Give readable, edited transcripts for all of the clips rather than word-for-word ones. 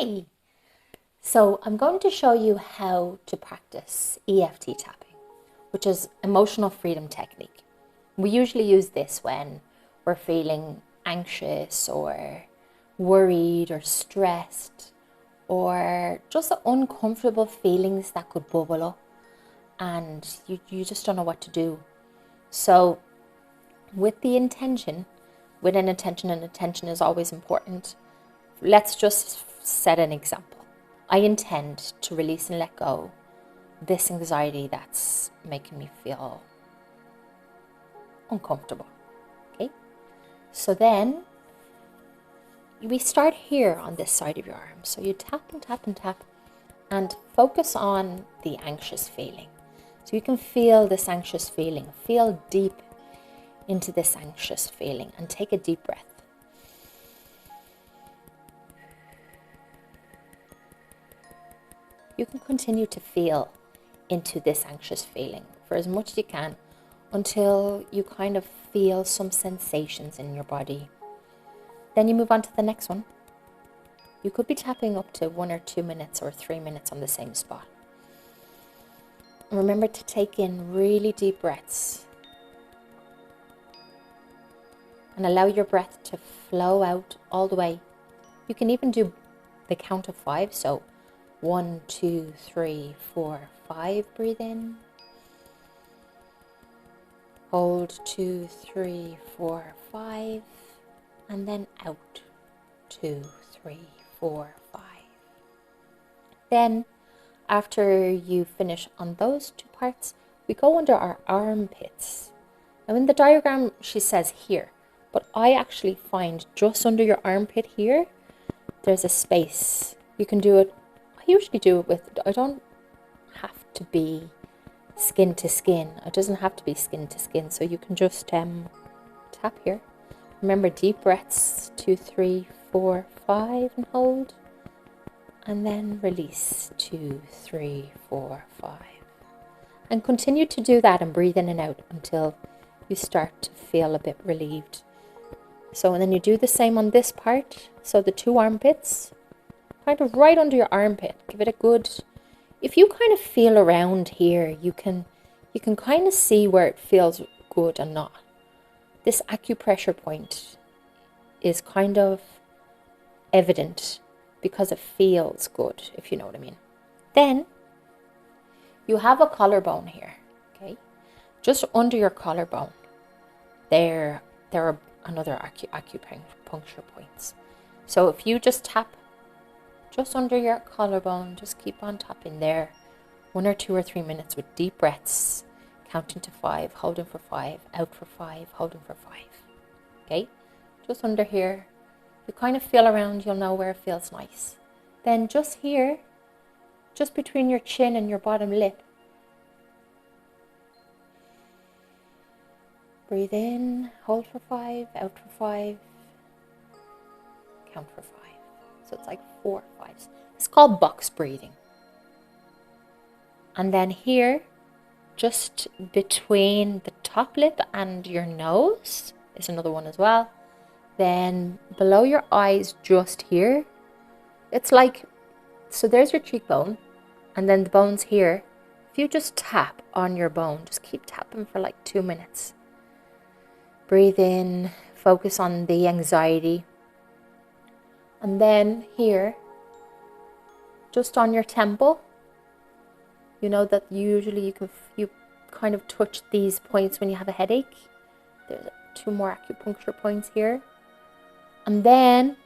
Hey, so I'm going to show you how to practice EFT tapping, which is emotional freedom technique. We usually use this when we're feeling anxious or worried or stressed or just uncomfortable feelings that could bubble up and you just don't know what to do. So with an intention, and intention is always important, let's just set an example. I intend to release and let go this anxiety that's making me feel uncomfortable. Okay? So then we start here on this side of your arm. So you tap and tap and tap and focus on the anxious feeling. So you can feel this anxious feeling. Feel deep into this anxious feeling and take a deep breath. You can continue to feel into this anxious feeling for as much as you can until you kind of feel some sensations in your body. Then you move on to the next one. You could be tapping up to 1 or 2 minutes or 3 minutes on the same spot. Remember to take in really deep breaths and allow your breath to flow out all the way. You can even do the count of 5, so 1, 2, 3, 4, 5, breathe in. Hold 2, 3, 4, 5, and then out 2, 3, 4, 5. Then, after you finish on those 2 parts, we go under our armpits. Now in the diagram she says here, but I actually find just under your armpit here, there's a space. You can do it. I usually do it with, I don't have to be skin to skin. It doesn't have to be skin to skin. So you can just tap here. Remember, deep breaths, 2, 3, 4, 5, and hold. And then release, 2, 3, 4, 5. And continue to do that and breathe in and out until you start to feel a bit relieved. So, and then you do the same on this part. So the 2 armpits, kind of right under your armpit. Give it a good, if you kind of feel around here, you can kind of see where it feels good and not. This acupressure point is kind of evident because it feels good, if you know what I mean. Then you have a collarbone here, okay? Just under your collarbone, there are another acupuncture points. So if you just tap just under your collarbone, just keep on tapping there, 1 or 2 or 3 minutes with deep breaths, counting to 5, holding for 5, out for 5, holding for 5. Okay, just under here. You kind of feel around, you'll know where it feels nice. Then just here, just between your chin and your bottom lip, breathe in, hold for 5, out for 5, count for 5. So it's like 4 5s. It's called box breathing. And then here, just between the top lip and your nose is another one as well. Then below your eyes, just here, it's like, so there's your cheekbone, and then the bone's here. If you just tap on your bone, just keep tapping for like 2 minutes. Breathe in, focus on the anxiety. And then here, just on your temple, you know that usually you kind of touch these points when you have a headache. There's 2 more acupuncture points here. And then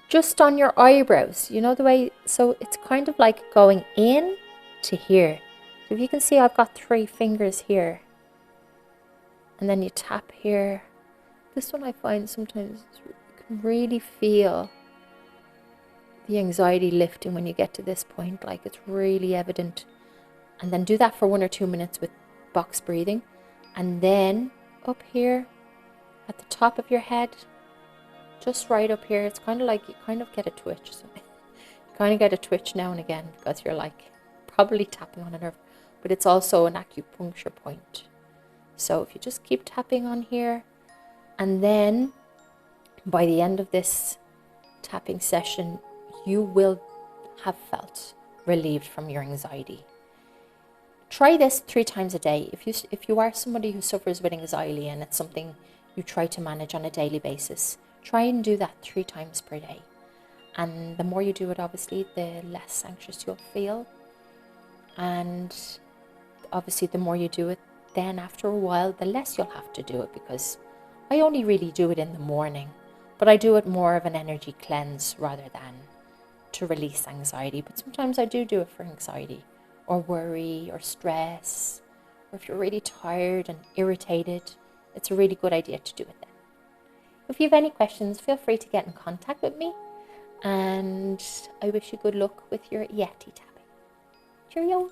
just on your eyebrows, you know the way, so it's kind of like going in to here. So if you can see, I've got 3 fingers here. And then you tap here. This one I find sometimes you can really feel the anxiety lifting when you get to this point, like it's really evident. And then do that for 1 or 2 minutes with box breathing. And then up here at the top of your head, just right up here, it's kind of like you kind of get a twitch. So you kind of get a twitch now and again because you're like probably tapping on a nerve, but it's also an acupuncture point. So if you just keep tapping on here, and then by the end of this tapping session, you will have felt relieved from your anxiety. Try this 3 times a day. If you are somebody who suffers with anxiety and it's something you try to manage on a daily basis, try and do that 3 times per day. And the more you do it, obviously, the less anxious you'll feel. And obviously, the more you do it, then after a while, the less you'll have to do it, because I only really do it in the morning, but I do it more of an energy cleanse rather than to release anxiety. But sometimes I do it for anxiety or worry or stress, or if you're really tired and irritated, it's a really good idea to do it then. If you have any questions, feel free to get in contact with me, and I wish you good luck with your EFT tapping. Cheerio!